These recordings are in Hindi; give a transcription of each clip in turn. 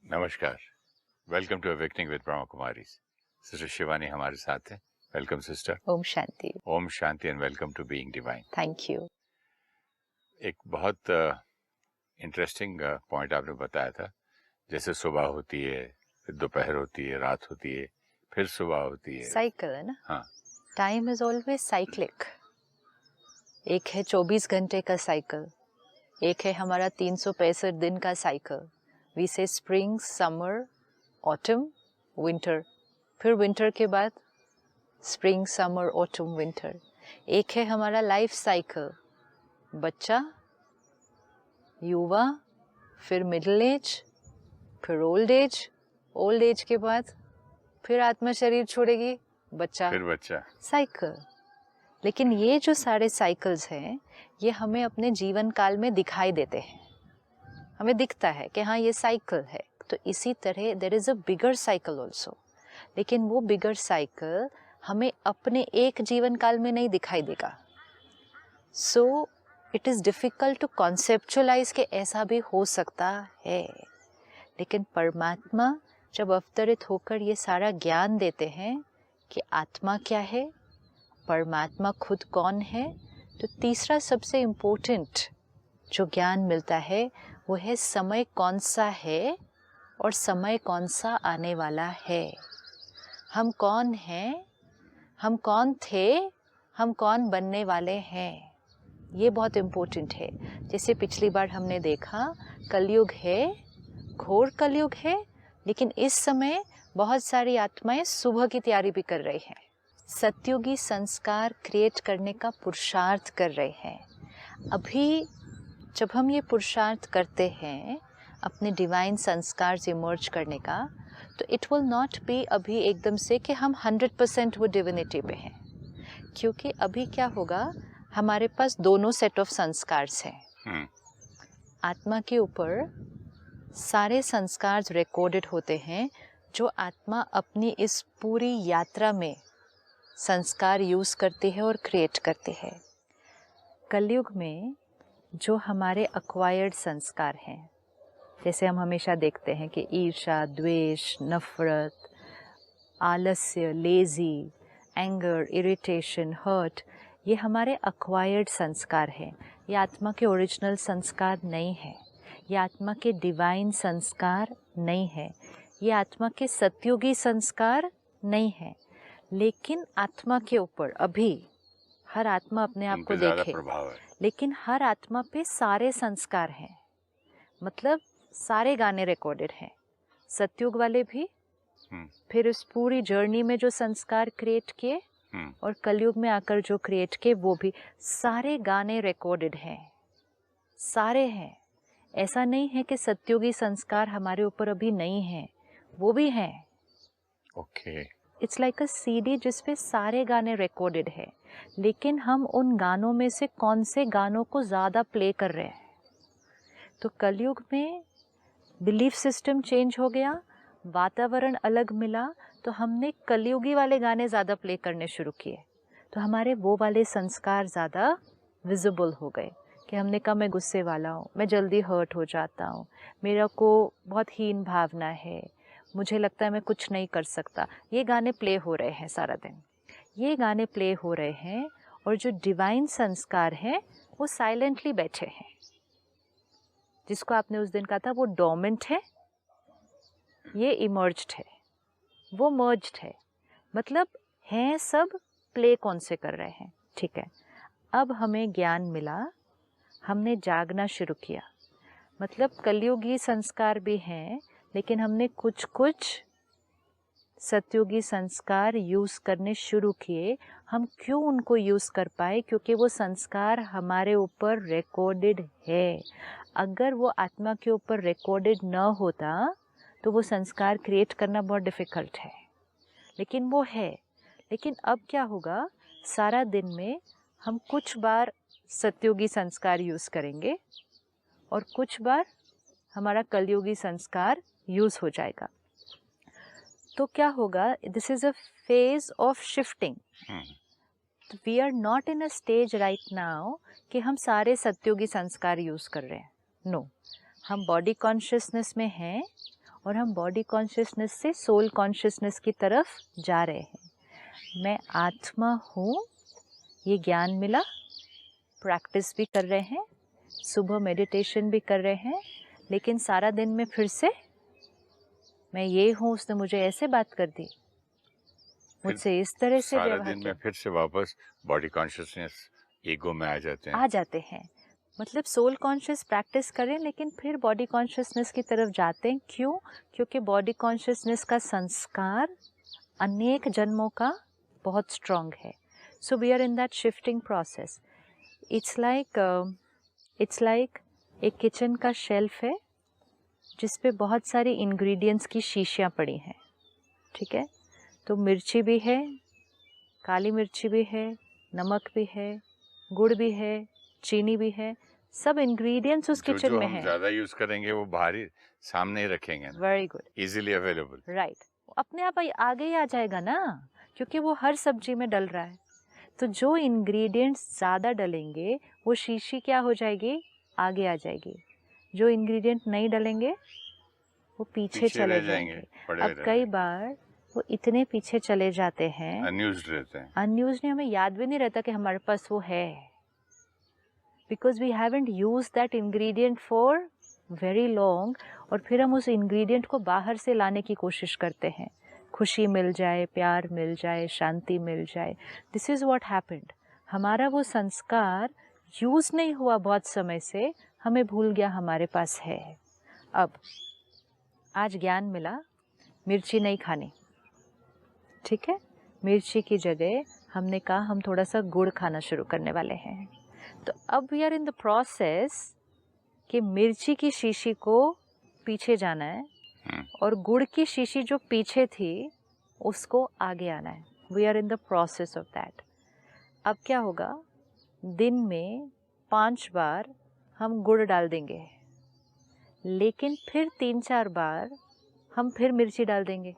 नमस्कार, welcome to awakening with Brahma Kumari. Sister Shivani हमारे साथ हैं। Welcome sister. ओम शांति। ओम शांति and welcome to being divine. Thank you. एक बहुत इंटरेस्टिंग पॉइंट आपने बताया था, जैसे सुबह होती है, फिर दोपहर होती है, रात होती है, फिर सुबह होती है। साइकिल है ना। हाँ, टाइम इज ऑलवेज साइक्लिक। एक है 24 घंटे का साइकिल, एक है हमारा 365 दिन का साइकिल। वी से स्प्रिंग, समर, ऑटम, विंटर। फिर विंटर के बाद स्प्रिंग, समर, ऑटम, विंटर। एक है हमारा लाइफ साइकिल, बच्चा, युवा, फिर मिडिल एज, फिर ओल्ड एज। ओल्ड एज के बाद फिर आत्मा शरीर छोड़ेगी, बच्चा, फिर बच्चा। साइकिल। लेकिन ये जो सारे साइकिल्स हैं, ये हमें अपने जीवन काल में दिखाई देते हैं। हमें दिखता है कि हाँ ये साइकिल है। तो इसी तरह there is a bigger cycle also. लेकिन वो बिगर साइकिल हमें अपने एक जीवन काल में नहीं दिखाई देगा। So it is difficult to conceptualise कि ऐसा भी हो सकता है। लेकिन परमात्मा जब अवतरित होकर ये सारा ज्ञान देते हैं कि आत्मा क्या है, परमात्मा खुद कौन है, तो तीसरा सबसे इम्पोर्टेंट जो ज्ञान मिलता है वो है समय कौन सा है और समय कौन सा आने वाला है। हम कौन हैं, हम कौन थे, हम कौन बनने वाले हैं, ये बहुत इम्पोर्टेंट है। जैसे पिछली बार हमने देखा, कलयुग है, घोर कलयुग है, लेकिन इस समय बहुत सारी आत्माएं सुबह की तैयारी भी कर रही हैं, सत्युगी संस्कार क्रिएट करने का पुरुषार्थ कर रहे हैं। अभी जब हम ये पुरुषार्थ करते हैं अपने डिवाइन संस्कार इमर्ज करने का, तो इट विल नॉट बी अभी एकदम से कि हम 100% वो डिविनिटी पे हैं। क्योंकि अभी क्या होगा, हमारे पास दोनों सेट ऑफ संस्कार्स हैं। आत्मा के ऊपर सारे संस्कार रिकॉर्डेड होते हैं जो आत्मा अपनी इस पूरी यात्रा में संस्कार यूज़ करती है और क्रिएट करती है। कलयुग में जो हमारे अक्वायर्ड संस्कार हैं, जैसे हम हमेशा देखते हैं कि ईर्ष्या, द्वेष, नफरत, आलस्य, लेज़ी, एंगर, इरिटेशन, हर्ट, ये हमारे अक्वायर्ड संस्कार हैं। ये आत्मा के ओरिजिनल संस्कार नहीं है, ये आत्मा के डिवाइन संस्कार नहीं है, ये आत्मा के सत्युगी संस्कार नहीं है। लेकिन आत्मा के ऊपर अभी हर आत्मा अपने आप को देखे, लेकिन हर आत्मा पे सारे संस्कार हैं। मतलब सारे गाने रिकॉर्डेड हैं, सत्युग वाले भी, फिर इस पूरी जर्नी में जो संस्कार क्रिएट किए और कलयुग में आकर जो क्रिएट किए वो भी, सारे गाने रिकॉर्डेड हैं, सारे हैं। ऐसा नहीं है कि सत्युगी संस्कार हमारे ऊपर अभी नहीं है, वो भी हैं। Okay. It's like a CD जिसपे सारे गाने रिकॉर्डेड है, लेकिन हम उन गानों में से कौन से गानों को ज़्यादा प्ले कर रहे हैं। तो कलयुग में बिलीफ सिस्टम चेंज हो गया, वातावरण अलग मिला, तो हमने कलयुगी वाले गाने ज़्यादा प्ले करने शुरू किए। तो हमारे वो वाले संस्कार ज़्यादा विजिबल हो गए कि हमने कहा मैं गुस्से वाला हूँ, मैं जल्दी हर्ट हो जाता हूँ, मेरा को बहुत हीन भावना है, मुझे लगता है मैं कुछ नहीं कर सकता। ये गाने प्ले हो रहे हैं सारा दिन, ये गाने प्ले हो रहे हैं, और जो डिवाइन संस्कार हैं वो साइलेंटली बैठे हैं। जिसको आपने उस दिन कहा था वो डोमेंट है, ये इमर्ज्ड है, वो मर्ज्ड है। मतलब हैं सब, प्ले कौन से कर रहे हैं। ठीक है, अब हमें ज्ञान मिला, हमने जागना शुरू किया। मतलब कलयुगी संस्कार भी हैं, लेकिन हमने कुछ कुछ सत्युगी संस्कार यूज़ करने शुरू किए। हम क्यों उनको यूज़ कर पाए? क्योंकि वो संस्कार हमारे ऊपर रिकॉर्डेड है। अगर वो आत्मा के ऊपर रिकॉर्डेड न होता तो वो संस्कार क्रिएट करना बहुत डिफ़िकल्ट है, लेकिन वो है। लेकिन अब क्या होगा, सारा दिन में हम कुछ बार सत्युगी संस्कार यूज़ करेंगे और कुछ बार हमारा कलयुगी संस्कार यूज़ हो जाएगा। तो क्या होगा, this is a phase of shifting. We are not in a stage right now कि हम सारे सत्युगी संस्कार यूज़ कर रहे हैं। नो, हम बॉडी कॉन्शियसनेस में हैं और हम बॉडी कॉन्शियसनेस से सोल कॉन्शियसनेस की तरफ जा रहे हैं। मैं आत्मा हूँ, ये ज्ञान मिला, प्रैक्टिस भी कर रहे हैं, सुबह मेडिटेशन भी कर रहे हैं, लेकिन सारा दिन में फिर से मैं ये हूँ, उसने मुझे ऐसे बात कर दी, मुझसे इस तरह से सारा व्यवहार दिन में किया, फिर से वापस बॉडी कॉन्शियसनेस ईगो में आ जाते हैं। मतलब सोल कॉन्शियस प्रैक्टिस करें लेकिन फिर बॉडी कॉन्शियसनेस की तरफ जाते हैं। क्यों? क्योंकि बॉडी कॉन्शियसनेस का संस्कार अनेक जन्मों का बहुत स्ट्रॉन्ग है। So we are in that shifting process. It's like एक किचन का शेल्फ है जिस पे बहुत सारी इंग्रेडिएंट्स की शीशियाँ पड़ी हैं, ठीक है? तो मिर्ची भी है, काली मिर्ची भी है, नमक भी है, गुड़ भी है, चीनी भी है, सब इंग्रेडिएंट्स उस किचन में हैं। जो ज्यादा यूज करेंगे वो बाहर ही सामने ही रखेंगे ना, very good, easily available. Right. अपने आप आगे ही आ जाएगा ना, क्योंकि वो हर सब्जी में डल रहा है। तो जो इंग्रेडिएंट्स ज़्यादा डलेंगे वो शीशी क्या हो जाएगी? आगे आ जाएगी। जो इंग्रेडिएंट नहीं डलेंगे वो पीछे चले जाएंगे। अब कई बार वो इतने पीछे चले जाते हैं, अनयूज्ड रहते हैं, अनयूज्ड नहीं, हमें याद भी नहीं रहता कि हमारे पास वो है, because we haven't used that ingredient for very long. और फिर हम उस इंग्रेडिएंट को बाहर से लाने की कोशिश करते हैं, खुशी मिल जाए, प्यार मिल जाए, शांति मिल जाए। This is what happened. हमारा वो संस्कार यूज़ नहीं हुआ बहुत समय से, हमें भूल गया हमारे पास है। अब आज ज्ञान मिला, मिर्ची नहीं खानी, ठीक है? मिर्ची की जगह हमने कहा हम थोड़ा सा गुड़ खाना शुरू करने वाले हैं। तो अब we are in the process कि मिर्ची की शीशी को पीछे जाना है और गुड़ की शीशी जो पीछे थी उसको आगे आना है। We are in the process of that. अब क्या होगा, दिन में 5 बार हम गुड़ डाल देंगे, लेकिन फिर 3-4 बार हम फिर मिर्ची डाल देंगे।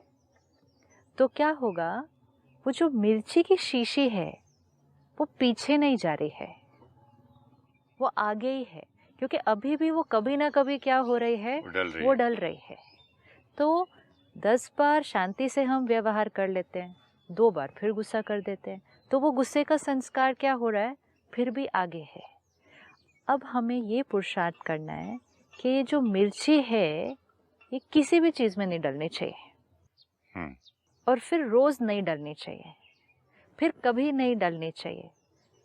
तो क्या होगा, वो जो मिर्ची की शीशी है वो पीछे नहीं जा रही है, वो आगे ही है, क्योंकि अभी भी वो कभी ना कभी क्या हो रही है, वो डल रही है। तो 10 बार शांति से हम व्यवहार कर लेते हैं, 2 बार फिर गुस्सा कर देते हैं, तो वो गुस्से का संस्कार क्या हो रहा है, फिर भी आगे है। अब हमें ये पुरुषार्थ करना है कि ये जो मिर्ची है ये किसी भी चीज़ में नहीं डलनी चाहिए, और फिर रोज़ नहीं डलनी चाहिए, फिर कभी नहीं डलनी चाहिए।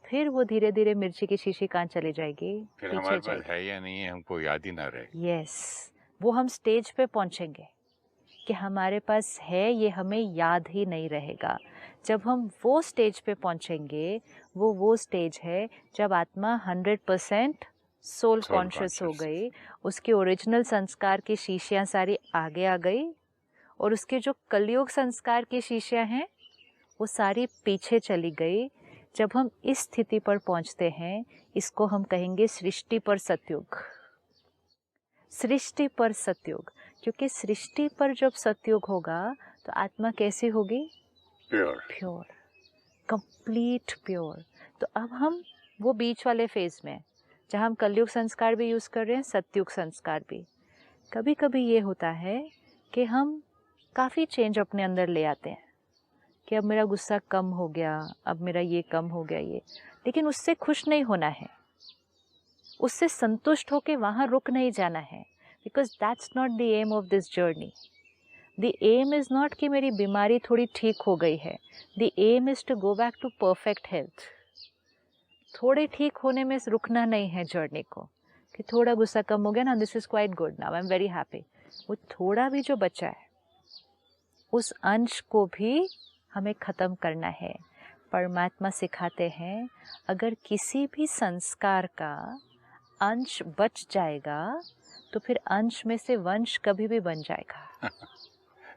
फिर वो धीरे धीरे मिर्ची की शीशी कहाँ चली जाएगी, फिर हमारे पास है या नहीं है हमको याद ही ना रहे। यस, वो हम स्टेज पे पहुंचेंगे कि हमारे पास है, ये हमें याद ही नहीं रहेगा। जब हम वो स्टेज पे पहुंचेंगे, वो स्टेज है जब आत्मा 100% सोल कॉन्शियस हो गई, उसके ओरिजिनल संस्कार की शीशियाँ सारी आगे आ गई, और उसके जो कलयुग संस्कार की शीशियाँ हैं वो सारी पीछे चली गई। जब हम इस स्थिति पर पहुंचते हैं, इसको हम कहेंगे सृष्टि पर सतयुग। सृष्टि पर सतयुग, क्योंकि सृष्टि पर जब सतयुग होगा तो आत्मा कैसी होगी? Pure, pure, complete pure. तो अब हम वो बीच वाले फेज में, जहाँ हम कलयुग संस्कार भी यूज़ कर रहे हैं, सतयुग संस्कार भी। कभी कभी ये होता है कि हम काफ़ी चेंज अपने अंदर ले आते हैं कि अब मेरा गुस्सा कम हो गया, अब मेरा ये कम हो गया, ये, लेकिन उससे खुश नहीं होना है, उससे संतुष्ट होके वहाँ रुक नहीं जाना है, because that's not the aim of this journey. The aim is not कि मेरी बीमारी थोड़ी ठीक हो गई है, the aim is to go back to perfect health. थोड़े ठीक होने में रुकना नहीं है जर्नी को, कि थोड़ा गुस्सा कम हो गया ना, this is quite good, now I am very happy. वो थोड़ा भी जो बचा है उस अंश को भी हमें ख़त्म करना है। परमात्मा सिखाते हैं, अगर किसी भी संस्कार का अंश बच जाएगा तो फिर अंश में से वंश कभी भी बन जाएगा।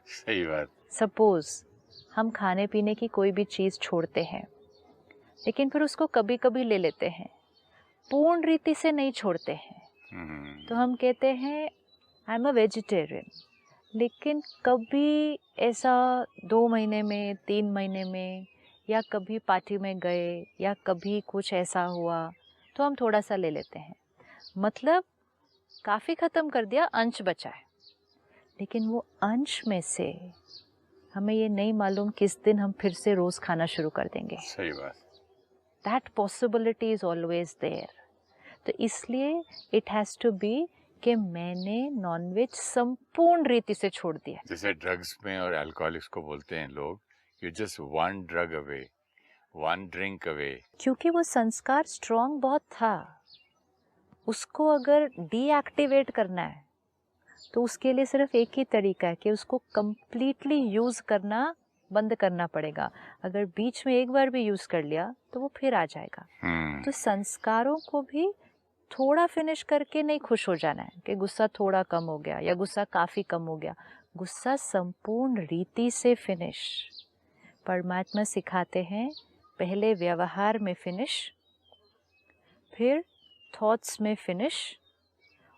सही बात। सपोज हम खाने पीने की कोई भी चीज़ छोड़ते हैं, लेकिन फिर उसको कभी कभी ले लेते हैं, पूर्ण रीति से नहीं छोड़ते हैं। तो हम कहते हैं आई एम अ वेजिटेरियन, लेकिन कभी ऐसा 2 महीने में, 3 महीने में, या कभी पार्टी में गए, या कभी कुछ ऐसा हुआ तो हम थोड़ा सा ले लेते हैं, मतलब काफ़ी ख़त्म कर दिया, अंश बचा है। लेकिन वो अंश में से हमें ये नहीं मालूम किस दिन हम फिर से रोज खाना शुरू कर देंगे. सही बात. That possibility is always there. तो इसलिए it has to be कि मैंने नॉनवेज संपूर्ण रीति से छोड़ दिया. जैसे ड्रग्स में और अल्कोहलिक्स को बोलते हैं लोग, you just one drug away, one drink away. क्योंकि वो संस्कार स्ट्रॉन्ग बहुत था. उसको अगर डीएक्टिवेट करना है तो उसके लिए सिर्फ एक ही तरीका है कि उसको कंप्लीटली यूज करना बंद करना पड़ेगा. अगर बीच में एक बार भी यूज कर लिया तो वो फिर आ जाएगा. तो संस्कारों को भी थोड़ा फिनिश करके नहीं खुश हो जाना है कि गुस्सा थोड़ा कम हो गया या गुस्सा काफी कम हो गया. गुस्सा संपूर्ण रीति से फिनिश. परमात्मा सिखाते हैं पहले व्यवहार में फिनिश, फिर थॉट्स में फिनिश,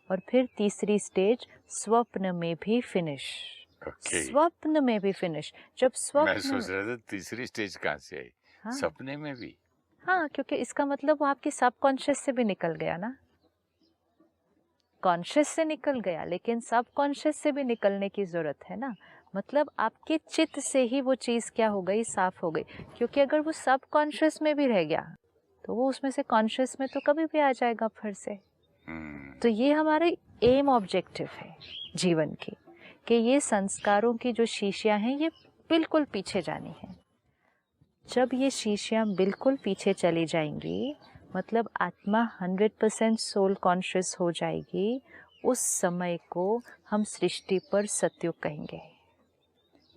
और फिर तीसरी स्टेज स्वप्न में भी फिनिश. स्वप्न में भी फिनिश. जब स्वप्न, मैं सोच रहा था तीसरी स्टेज कहाँ से आई. हाँ, सपने में भी. हाँ, क्योंकि इसका मतलब वो आपकी सबकॉन्शियस से भी निकल गया ना. कॉन्शियस से निकल गया लेकिन सबकॉन्शियस से भी निकलने की जरूरत है ना. मतलब आपके चित्त से ही वो चीज क्या हो गई, साफ हो गई. क्योंकि अगर वो सबकॉन्शियस में भी रह गया तो वो उसमें से कॉन्शियस में तो कभी भी आ जाएगा फिर से. तो ये हमारे एम ऑब्जेक्टिव है जीवन की कि ये संस्कारों की जो शीशियां हैं ये बिल्कुल पीछे जानी है. जब ये शीशियां बिल्कुल पीछे चली जाएंगी मतलब आत्मा 100% सोल कॉन्शियस हो जाएगी. उस समय को हम सृष्टि पर सतयुग कहेंगे.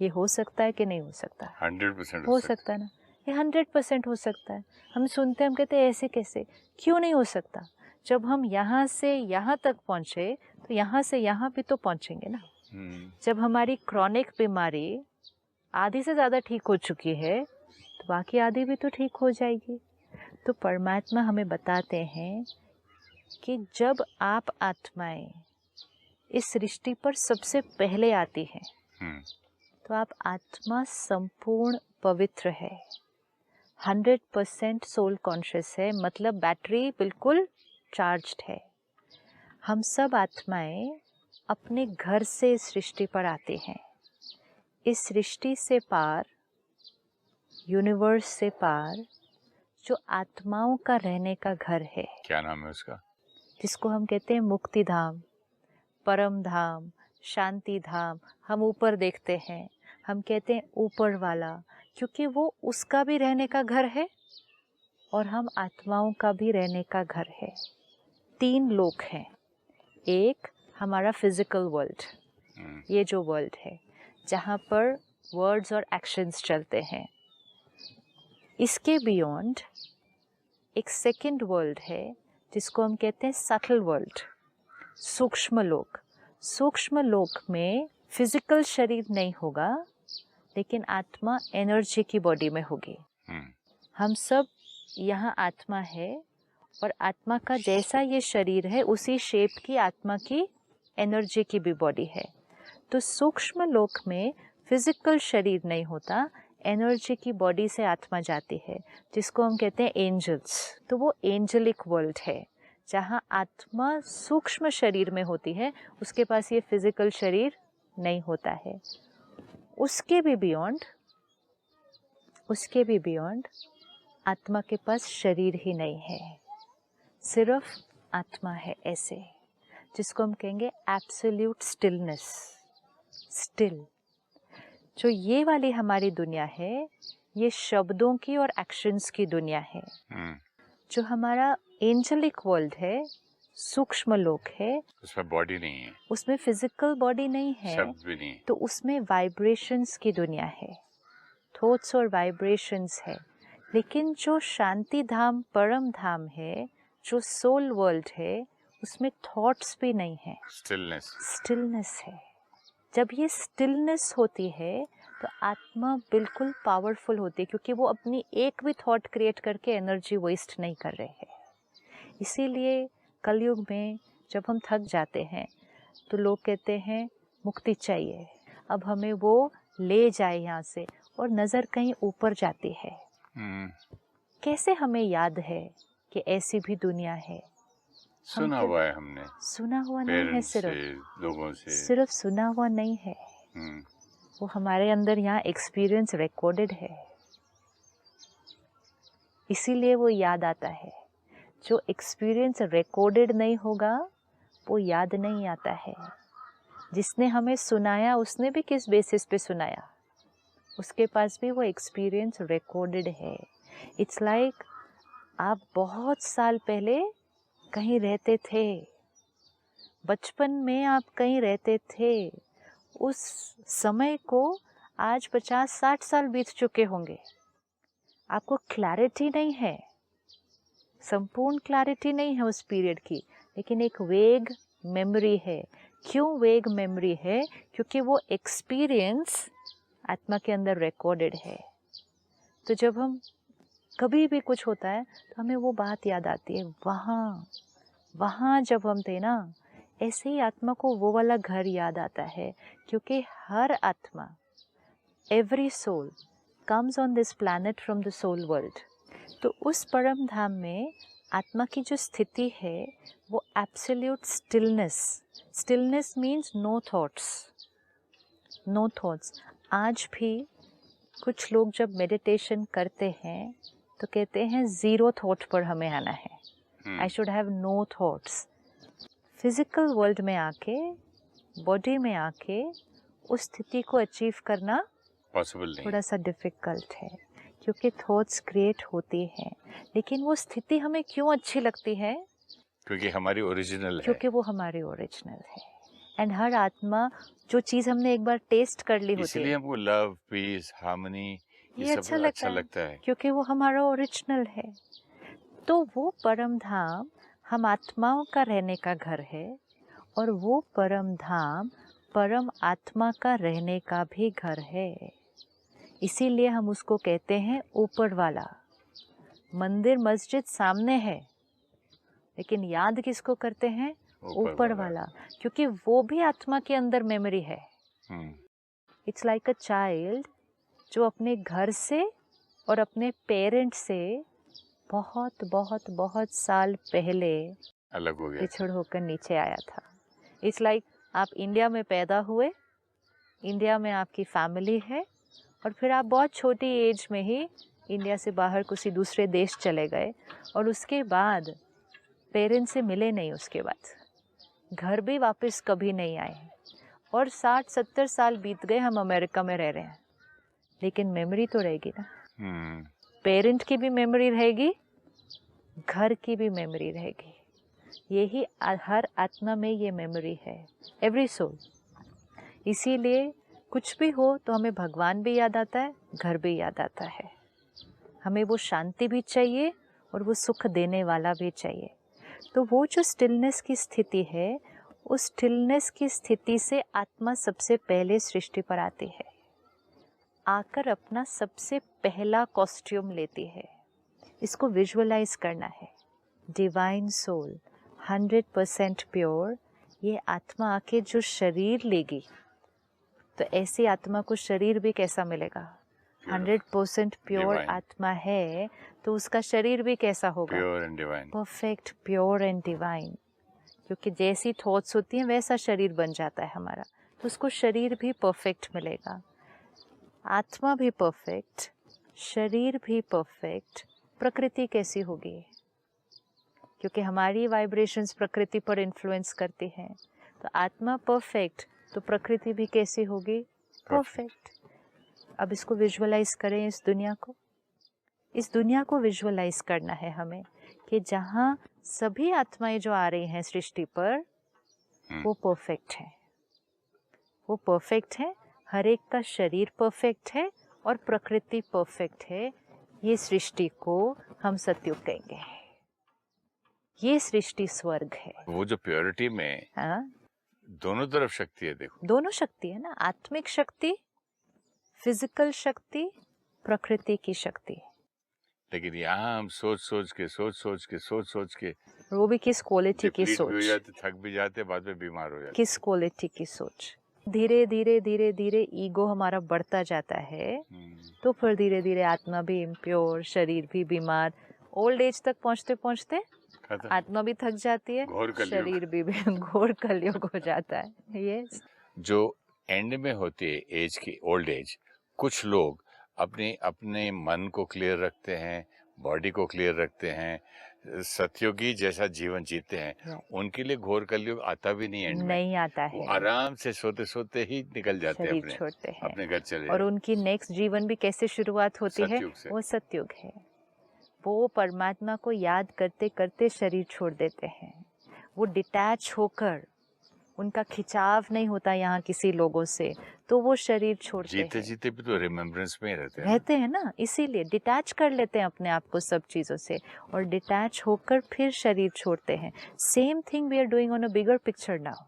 ये हो सकता है कि नहीं हो सकता? 100% हो सकता है ना. ये 100% हो सकता है. हम सुनते हैं, हम कहते हैं ऐसे कैसे, क्यों नहीं हो सकता? जब हम यहाँ से यहाँ तक पहुँचे तो यहाँ से यहाँ भी तो पहुँचेंगे ना. जब हमारी क्रॉनिक बीमारी आधी से ज़्यादा ठीक हो चुकी है तो बाकी आधी भी तो ठीक हो जाएगी. तो परमात्मा हमें बताते हैं कि जब आप आत्माएं इस सृष्टि पर सबसे पहले आती हैं तो आप आत्मा संपूर्ण पवित्र है, 100% सोल कॉन्शियस है. मतलब बैटरी बिल्कुल चार्ज्ड है. हम सब आत्माएं अपने घर से इस सृष्टि पर आते हैं. इस सृष्टि से पार, यूनिवर्स से पार, जो आत्माओं का रहने का घर है, क्या नाम है उसका, जिसको हम कहते हैं मुक्ति धाम, परम धाम, शांति धाम. हम ऊपर देखते हैं, हम कहते हैं ऊपर वाला, क्योंकि वो उसका भी रहने का घर है और हम आत्माओं का भी रहने का घर है. 3 लोक हैं. एक हमारा फिजिकल वर्ल्ड, ये जो वर्ल्ड है जहाँ पर वर्ड्स और एक्शंस चलते हैं. इसके बियॉन्ड एक सेकंड वर्ल्ड है जिसको हम कहते हैं सटल वर्ल्ड, सूक्ष्म लोक. सूक्ष्म लोक में फिजिकल शरीर नहीं होगा लेकिन आत्मा एनर्जी की बॉडी में होगी. हम सब यहाँ आत्मा है और आत्मा का जैसा ये शरीर है उसी शेप की आत्मा की एनर्जी की भी बॉडी है. तो सूक्ष्म लोक में फिजिकल शरीर नहीं होता, एनर्जी की बॉडी से आत्मा जाती है जिसको हम कहते हैं एंजल्स. तो वो एंजलिक वर्ल्ड है जहाँ आत्मा सूक्ष्म शरीर में होती है, उसके पास ये फिजिकल शरीर नहीं होता है. उसके भी बियॉन्ड आत्मा के पास शरीर ही नहीं है, सिर्फ आत्मा है ऐसे, जिसको हम कहेंगे एब्सोल्यूट स्टिलनेस. स्टिल. जो ये वाली हमारी दुनिया है ये शब्दों की और एक्शंस की दुनिया है. जो हमारा एंजलिक वर्ल्ड है, सूक्ष्म लोक है, उसमें बॉडी नहीं है, उसमें फिजिकल बॉडी नहीं है, शब्द भी नहीं, तो उसमें वाइब्रेशंस की दुनिया है, थॉट्स और वाइब्रेशंस है. लेकिन जो शांति धाम, परम धाम है, जो सोल वर्ल्ड है, उसमें थॉट्स भी नहीं है, स्टिलनेस है. जब ये स्टिलनेस होती है तो आत्मा बिल्कुल पावरफुल होती है, क्योंकि वो अपनी एक भी थॉट क्रिएट करके एनर्जी वेस्ट नहीं कर रहे हैं. इसीलिए कलयुग में जब हम थक जाते हैं तो लोग कहते हैं मुक्ति चाहिए, अब हमें वो ले जाए यहाँ से, और नज़र कहीं ऊपर जाती है. कैसे हमें याद है कि ऐसी भी दुनिया है सुना हुआ है हमने, सुना हुआ नहीं है, पेरेंट्स से, सिर्फ लोगों से। सिर्फ सुना हुआ नहीं है, वो हमारे अंदर यहाँ एक्सपीरियंस रिकॉर्डेड है, इसीलिए वो याद आता है। जो एक्सपीरियंस रिकॉर्डेड नहीं होगा वो याद नहीं आता है। जिसने हमें सुनाया उसने भी किस बेसिस पे सुनाया, उसके पास भी वो एक्सपीरियंस रिकॉर्डेड है। इट्स लाइक आप बहुत साल पहले कहीं रहते थे, बचपन में आप कहीं रहते थे, उस समय को आज 50-60 साल बीत चुके होंगे। आपको क्लैरिटी नहीं है, संपूर्ण क्लैरिटी नहीं है उस पीरियड की, लेकिन एक वेग मेमोरी है। क्यों वेग मेमोरी है? क्योंकि वो एक्सपीरियंस आत्मा के अंदर रिकॉर्डेड है। तो जब हम कभी भी कुछ होता है तो हमें वो बात याद आती है, वहाँ जब हम थे ना, ऐसे ही आत्मा को वो वाला घर याद आता है। क्योंकि हर आत्मा, every soul comes on this planet from the soul world. तो उस परम धाम में आत्मा की जो स्थिति है वो absolute stillness means no thoughts. आज भी कुछ लोग जब मेडिटेशन करते हैं तो कहते हैं ज़ीरो थॉट पर हमें आना है, I should have no thoughts. Physical world में आके, बॉडी में आके उस स्थिति को अचीव करना पॉसिबल नहीं, थोड़ा सा डिफ़िकल्ट है, क्योंकि थॉट्स क्रिएट होती हैं। लेकिन वो स्थिति हमें क्यों अच्छी लगती है? क्योंकि हमारी ओरिजिनल है, क्योंकि वो हमारी ओरिजिनल है। एंड हर आत्मा, जो चीज़ हमने एक बार टेस्ट कर ली होती है, इसलिए हमको लव, पीस, हार्मनी ये सब अच्छा लगता है, क्योंकि वो हमारा ओरिजिनल है। तो वो परम धाम हम आत्माओं का रहने का घर है, और वो परम धाम परम आत्मा का रहने का भी घर है। इसीलिए हम उसको कहते हैं ऊपर वाला। मंदिर मस्जिद सामने है, लेकिन याद किसको करते हैं? ऊपर वाला, क्योंकि वो भी आत्मा के अंदर मेमोरी है। इट्स लाइक अ चाइल्ड जो अपने घर से और अपने पेरेंट से बहुत बहुत बहुत साल पहले अलग हो गया, बिछड़ होकर नीचे आया था। इट्स लाइक आप इंडिया में पैदा हुए, इंडिया में आपकी फैमिली है, और फिर आप बहुत छोटी एज में ही इंडिया से बाहर किसी दूसरे देश चले गए, और उसके बाद पेरेंट्स से मिले नहीं, उसके बाद घर भी वापस कभी नहीं आए, और 60-70 साल बीत गए, हम अमेरिका में रह रहे हैं, लेकिन मेमोरी तो रहेगी ना। पेरेंट की भी मेमोरी रहेगी, घर की भी मेमोरी रहेगी। यही हर आत्मा में ये मेमोरी है, एवरी सोल। इसीलिए कुछ भी हो तो हमें भगवान भी याद आता है, घर भी याद आता है। हमें वो शांति भी चाहिए और वो सुख देने वाला भी चाहिए। तो वो जो स्टिलनेस की स्थिति है, उस स्टिलनेस की स्थिति से आत्मा सबसे पहले सृष्टि पर आती है, आकर अपना सबसे पहला कॉस्ट्यूम लेती है। इसको विजुअलाइज करना है। डिवाइन सोल 100% प्योर, ये आत्मा आके जो शरीर लेगी, तो ऐसी आत्मा को शरीर भी कैसा मिलेगा? 100% प्योर आत्मा है तो उसका शरीर भी कैसा होगा? Pure and divine, perfect pure and divine. क्योंकि जैसी थॉट्स होती हैं वैसा शरीर बन जाता है हमारा, तो उसको शरीर भी परफेक्ट मिलेगा। आत्मा भी परफेक्ट, शरीर भी परफेक्ट। प्रकृति कैसी होगी? क्योंकि हमारी वाइब्रेशंस प्रकृति पर इन्फ्लुएंस करती हैं, तो आत्मा परफेक्ट तो प्रकृति भी कैसी होगी? परफेक्ट। अब इसको विजुअलाइज करें, इस दुनिया को विजुअलाइज करना है हमें, कि जहाँ सभी आत्माएं जो आ रही हैं सृष्टि पर, वो परफेक्ट है, वो परफेक्ट है। हर एक का शरीर परफेक्ट है और प्रकृति परफेक्ट है। ये सृष्टि को हम सतयुग कहेंगे। ये सृष्टि स्वर्ग है। वो जो प्योरिटी में, हाँ, दोनों तरफ शक्ति है। देखो, दोनों शक्ति है ना, आत्मिक शक्ति, फिजिकल शक्ति, प्रकृति की शक्ति। लेकिन यहाँ हम सोच सोच के वो भी किस क्वालिटी की सोच? भी हो जाते, थक भी जाते, बाद में बीमार हो जाते। किस क्वालिटी की सोच? धीरे धीरे धीरे धीरे ईगो हमारा बढ़ता जाता है, तो फिर धीरे धीरे आत्मा भी इम्प्योर, शरीर भी बीमार, ओल्ड एज तक पहुँचते पहुँचते खत्म। आत्मा भी थक जाती है, घोर कलयुग। शरीर भी घोर कलयुग हो जाता है। यस, जो एंड में होती है एज की, ओल्ड एज, कुछ लोग अपने अपने मन को क्लियर रखते हैं, बॉडी को क्लियर रखते हैं, सतयुगी जैसा जीवन जीते हैं, Right. उनके लिए घोर कलयुग आता भी नहीं एंड में। नहीं आता वो है, आराम से सोते सोते ही निकल जाते हैं, शरीर अपने छोड़ते हैं। अपने घर चले और जाते उनकी नेक्स्ट जीवन भी कैसे शुरुआत होती है? सतयुग से। वो सतयुग है। वो परमात्मा को याद करते करते शरीर छोड़ देते हैं। वो डिटैच होकर, उनका खिंचाव नहीं होता यहाँ किसी लोगों से, तो वो शरीर छोड़ते जीते हैं। जीते भी तो रिमेम्बरेंस में ही रहते हैं ना, इसीलिए डिटैच कर लेते हैं अपने आप को सब चीज़ों से, और डिटैच होकर फिर शरीर छोड़ते हैं। Same thing we are doing on a bigger picture now,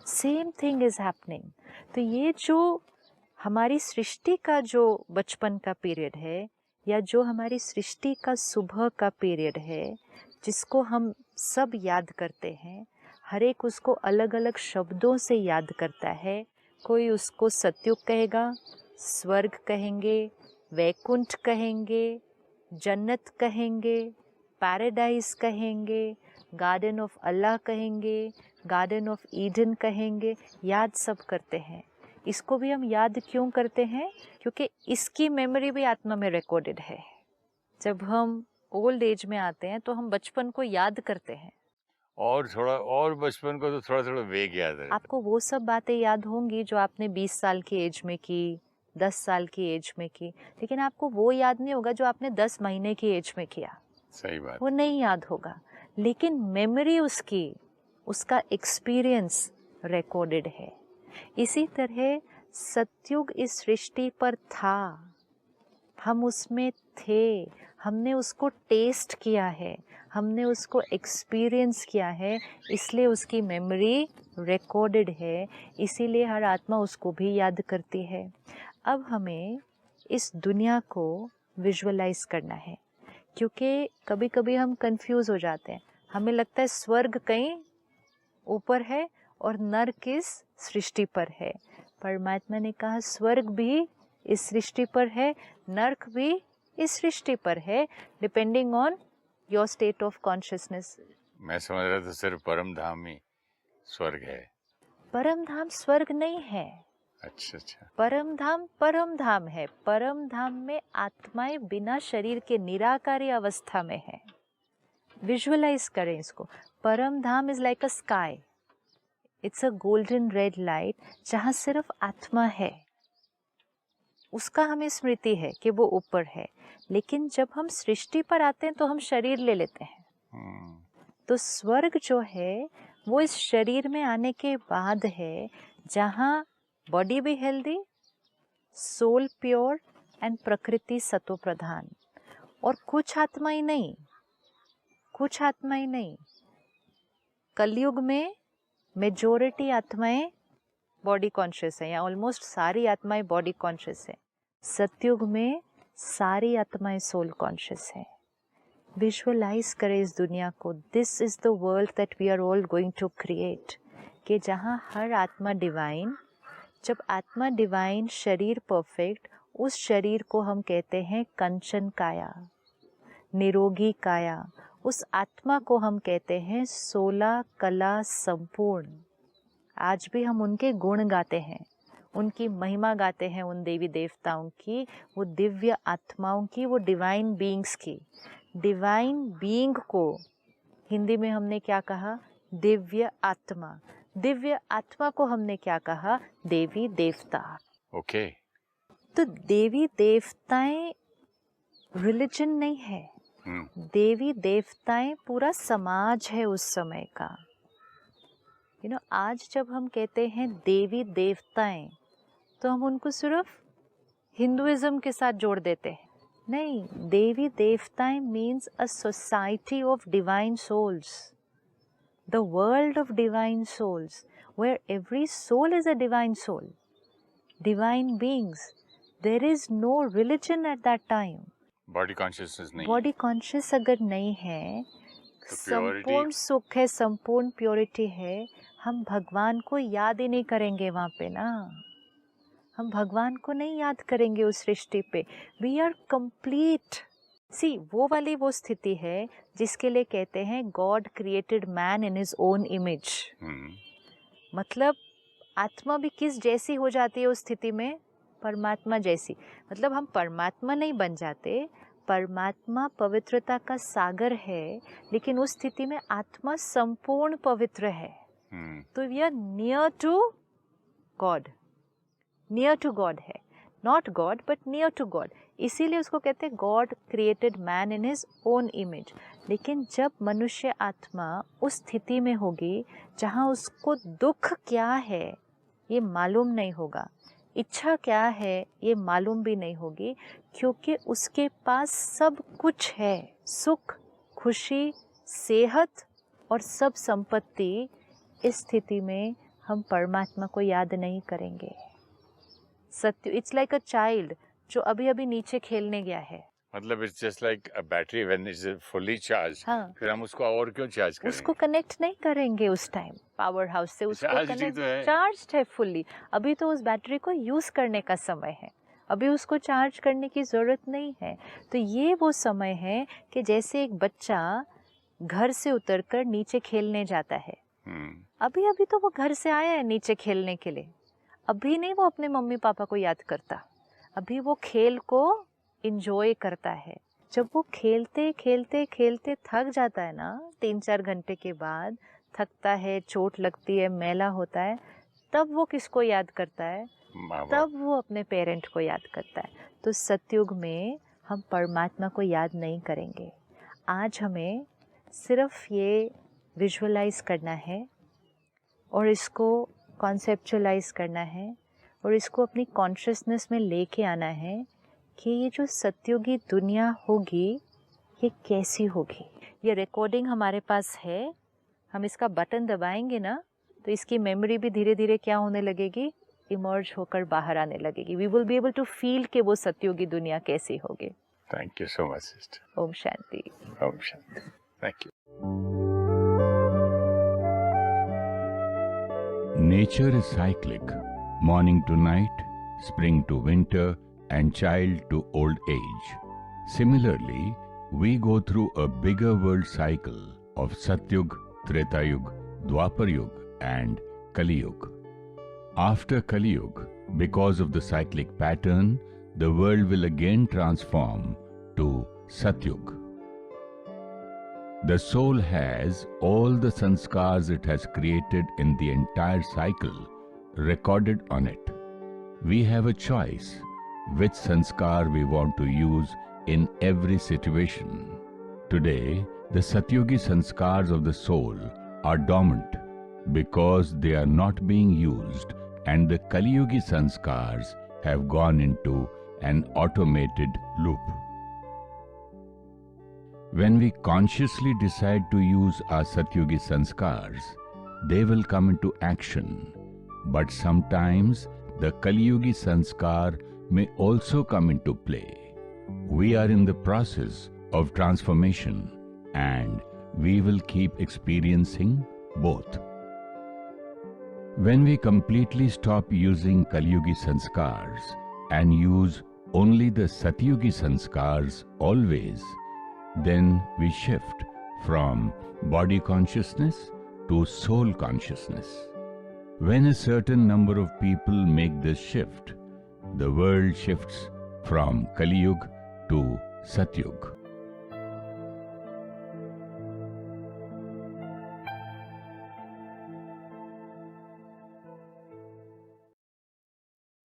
same thing is happening. तो ये जो हमारी सृष्टि का जो बचपन का पीरियड है, या जो हमारी सृष्टि का सुबह का पीरियड है, जिसको हम सब याद करते हैं, हर एक उसको अलग अलग शब्दों से याद करता है। कोई उसको सतयुग कहेगा, स्वर्ग कहेंगे, वैकुंठ कहेंगे, जन्नत कहेंगे, पैराडाइज कहेंगे, गार्डन ऑफ अल्लाह कहेंगे, गार्डन ऑफ ईडन कहेंगे, याद सब करते हैं। इसको भी हम याद क्यों करते हैं? क्योंकि इसकी मेमोरी भी आत्मा में रिकॉर्डेड है। जब हम ओल्ड एज में आते हैं तो हम बचपन को याद करते हैं। और थोड़ा और बचपन को तो थोड़ा थोड़ा वेग याद है। आपको वो सब बातें याद होंगी जो आपने 20 साल की एज में की, 10 साल की एज में की, लेकिन आपको वो याद नहीं होगा जो आपने 10 महीने की एज में किया। सही बात। वो नहीं याद होगा, लेकिन मेमोरी उसकी, उसका एक्सपीरियंस रिकॉर्डेड है। इसी तरह सतयुग इस सृष्टि पर था, हम उसमें थे, हमने उसको टेस्ट किया है, हमने उसको एक्सपीरियंस किया है, इसलिए उसकी मेमोरी रिकॉर्डेड है, इसीलिए हर आत्मा उसको भी याद करती है। अब हमें इस दुनिया को विजुअलाइज करना है, क्योंकि कभी कभी हम कंफ्यूज हो जाते हैं। हमें लगता है स्वर्ग कहीं ऊपर है और नरक इस सृष्टि पर है। परमात्मा ने कहा स्वर्ग भी इस सृष्टि पर है, नरक भी इस सृष्टि पर है, depending on your state of consciousness. मैं समझ रहा था सिर्फ परम धाम ही स्वर्ग है। परम धाम स्वर्ग नहीं है। अच्छा अच्छा। परम धाम है। परम धाम में आत्माएं बिना शरीर के निराकारी अवस्था में है। विजुअलाइज करें इसको। Param Dham is like a sky, it's a golden red light, जहाँ सिर्फ आत्मा है। उसका हमें स्मृति है कि वो ऊपर है, लेकिन जब हम सृष्टि पर आते हैं तो हम शरीर ले लेते हैं। तो स्वर्ग जो है वो इस शरीर में आने के बाद है, जहाँ बॉडी भी हेल्दी, सोल प्योर एंड प्रकृति सतो प्रधान। और कुछ आत्माएं नहीं, कुछ आत्माएं नहीं, कलयुग में मेजॉरिटी आत्माएं बॉडी कॉन्शियस है, या ऑलमोस्ट सारी आत्माएं बॉडी कॉन्शियस है। सतयुग में सारी आत्माएं सोल कॉन्शियस है। विजुअलाइज करें इस दुनिया को। This is the world that we are all going to create, कि जहाँ हर आत्मा डिवाइन। जब आत्मा डिवाइन, शरीर परफेक्ट, उस शरीर को हम कहते हैं कंचन काया, निरोगी काया। उस आत्मा को हम कहते हैं 16 कला संपूर्ण। आज भी हम उनके गुण गाते हैं, उनकी महिमा गाते हैं, उन देवी देवताओं की, वो दिव्य आत्माओं की, वो डिवाइन बीइंग्स की। डिवाइन बीइंग को हिंदी में हमने क्या कहा? दिव्य आत्मा। दिव्य आत्मा को हमने क्या कहा? देवी देवता। ओके। तो देवी देवताएं रिलीजन नहीं है, देवी देवताएं पूरा समाज है उस समय का। आज जब हम कहते हैं देवी देवताएं, तो हम उनको सिर्फ हिंदुइज्म के साथ जोड़ देते हैं। नहीं, देवी देवताएं means a society of divine souls, the world of divine souls, where every soul is a divine soul, divine beings. There is no religion at that time. Body consciousness नहीं। बॉडी कॉन्शियस अगर नहीं है, तो संपूर्ण सुख है, संपूर्ण प्योरिटी है, हम भगवान को याद ही नहीं करेंगे वहाँ पे ना। हम भगवान को नहीं याद करेंगे उस सृष्टि पे। वी आर कंप्लीट सी वो वाली वो स्थिति है जिसके लिए कहते हैं God created man in his own image. मतलब आत्मा भी किस जैसी हो जाती है उस स्थिति में? परमात्मा जैसी। मतलब हम परमात्मा नहीं बन जाते, परमात्मा पवित्रता का सागर है, लेकिन उस स्थिति में आत्मा संपूर्ण पवित्र है। तो we are near to God, near to God है, not God but near to God. इसीलिए उसको कहते हैं God created man in his own image. लेकिन जब मनुष्य आत्मा उस स्थिति में होगी जहाँ उसको दुख क्या है ये मालूम नहीं होगा, इच्छा क्या है ये मालूम भी नहीं होगी, क्योंकि उसके पास सब कुछ है, सुख, खुशी, सेहत और सब संपत्ति। इस स्थिति में हम परमात्मा को याद नहीं करेंगे। सत्य, इट्स लाइक अ चाइल्ड जो अभी अभी नीचे खेलने गया है। मतलब it's just like a battery when it's fully charge. हाँ, फिर हम उसको और क्यों चार्ज करेंगे? उसको कनेक्ट नहीं करेंगे उस टाइम पावर हाउस से, उसको कनेक्ट, चार्ज है फुल्ली। अभी तो उस बैटरी को यूज करने का समय है, अभी उसको चार्ज करने की जरूरत नहीं है। तो ये वो समय है कि जैसे एक बच्चा घर से उतरकर नीचे खेलने जाता है, अभी अभी तो वो घर से आया है नीचे खेलने के लिए, अभी नहीं वो अपने मम्मी पापा को याद करता, अभी वो खेल को इंजॉय करता है। जब वो खेलते खेलते खेलते थक जाता है ना, 3-4 घंटे के बाद थकता है, चोट लगती है, मैला होता है, तब वो किसको याद करता है? तब वो अपने पेरेंट को याद करता है। तो सतयुग में हम परमात्मा को याद नहीं करेंगे। आज हमें सिर्फ ये विजुअलाइज करना है और इसको कॉन्सेप्चुअलाइज करना है और इसको अपनी कॉन्शियसनेस में लेके आना है कि ये जो सतयुगी दुनिया होगी ये कैसी होगी। ये रिकॉर्डिंग हमारे पास है, हम इसका बटन दबाएंगे ना तो इसकी मेमोरी भी धीरे धीरे क्या होने लगेगी, इमर्ज होकर बाहर आने लगेगी। We will be able to feel कि वो सतयुगी दुनिया कैसी होगी। Thank you so much sister. ओम शांति। ओम शांति। Thank you. Nature is cyclic, morning to night, spring to winter, and child to old age. Similarly, we go through a bigger world cycle of Satyug, Tretayug, Dwapar-yug, and Kali-yug. After Kali-yug, because of the cyclic pattern, the world will again transform to Satyug. The soul has all the sanskars it has created in the entire cycle recorded on it. We have a choice which sanskar we want to use in every situation. Today, the Satyugi sanskars of the soul are dormant because they are not being used, and the Kali-yugi sanskars have gone into an automated loop. When we consciously decide to use our Satyugi sanskars, they will come into action. But sometimes the Kali-yugi sanskar may also come into play. We are in the process of transformation and we will keep experiencing both. When we completely stop using Kali-yugi sanskars and use only the Satyugi sanskars always, then we shift from body consciousness to soul consciousness. When a certain number of people make this shift, the world shifts from Kali Yuga to Satyug.